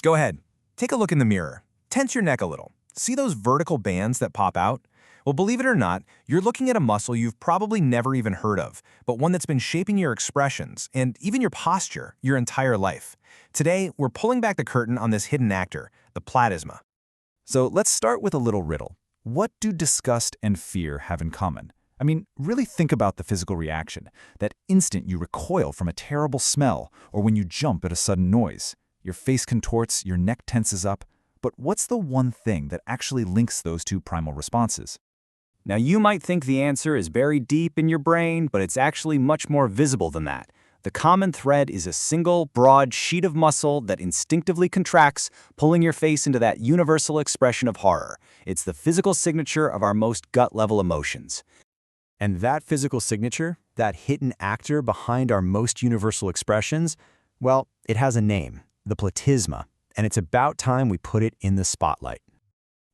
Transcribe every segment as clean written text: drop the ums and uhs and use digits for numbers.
Go ahead. Take a look in the mirror. Tense your neck a little. See those vertical bands that pop out? Well, believe it or not, you're looking at a muscle you've probably never even heard of, but one that's been shaping your expressions and even your posture your entire life. Today, we're pulling back the curtain on this hidden actor, the platisma. So let's start with a little riddle. What do disgust and fear have in common? I mean, really think about the physical reaction, that instant you recoil from a terrible smell or when you jump at a sudden noise. Your face contorts, your neck tenses up. But what's the one thing that actually links those two primal responses? Now, you might think the answer is buried deep in your brain, but it's actually much more visible than that. The common thread is a single, broad sheet of muscle that instinctively contracts, pulling your face into that universal expression of horror. It's the physical signature of our most gut-level emotions. And that physical signature, that hidden actor behind our most universal expressions, well, it has a name, the platisma, and it's about time we put it in the spotlight.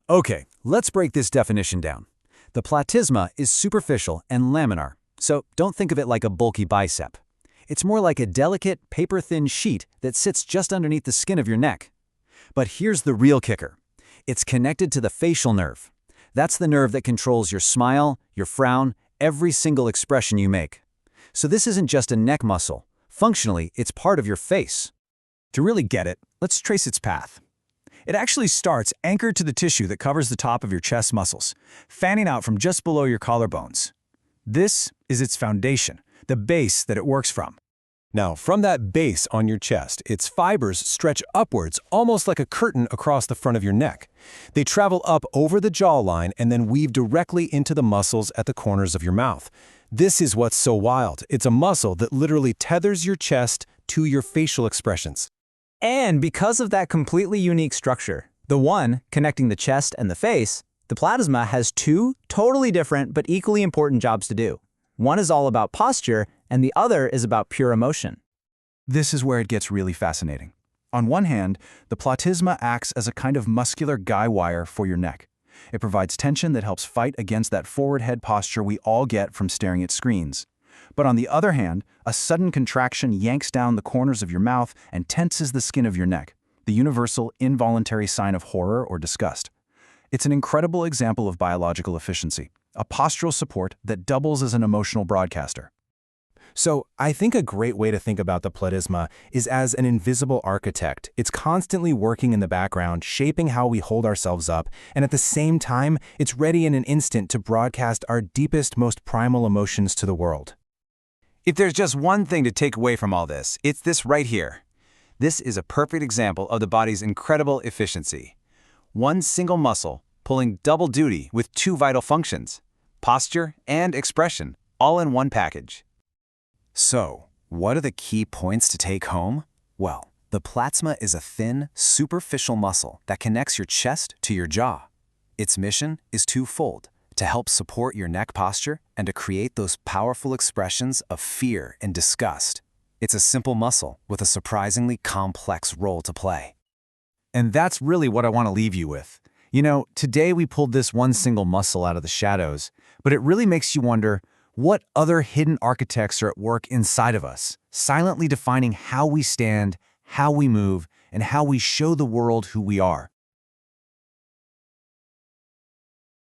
Okay, let's break this definition down. The platisma is superficial and laminar, so don't think of it like a bulky bicep. It's more like a delicate, paper-thin sheet that sits just underneath the skin of your neck. But here's the real kicker. It's connected to the facial nerve. That's the nerve that controls your smile, your frown, every single expression you make. So this isn't just a neck muscle. Functionally, it's part of your face. To really get it, let's trace its path. It actually starts anchored to the tissue that covers the top of your chest muscles, fanning out from just below your collarbones. This is its foundation, the base that it works from. Now, from that base on your chest, its fibers stretch upwards almost like a curtain across the front of your neck. They travel up over the jawline and then weave directly into the muscles at the corners of your mouth. This is what's so wild. It's a muscle that literally tethers your chest to your facial expressions. And because of that completely unique structure, the one connecting the chest and the face, the platisma has two totally different but equally important jobs to do. One is all about posture, and the other is about pure emotion. This is where it gets really fascinating. On one hand, the platisma acts as a kind of muscular guy wire for your neck. It provides tension that helps fight against that forward head posture we all get from staring at screens. But on the other hand, a sudden contraction yanks down the corners of your mouth and tenses the skin of your neck, the universal involuntary sign of horror or disgust. It's an incredible example of biological efficiency, a postural support that doubles as an emotional broadcaster. So I think a great way to think about the platisma is as an invisible architect. It's constantly working in the background, shaping how we hold ourselves up, and at the same time, it's ready in an instant to broadcast our deepest, most primal emotions to the world. If there's just one thing to take away from all this, it's this right here. This is a perfect example of the body's incredible efficiency. One single muscle pulling double duty with two vital functions, posture and expression, all in one package. So, what are the key points to take home? Well, the platisma is a thin, superficial muscle that connects your chest to your jaw. Its mission is twofold: to help support your neck posture and to create those powerful expressions of fear and disgust. It's a simple muscle with a surprisingly complex role to play. And that's really what I want to leave you with. You know, today we pulled this one single muscle out of the shadows, but it really makes you wonder, what other hidden architects are at work inside of us, silently defining how we stand, how we move, and how we show the world who we are?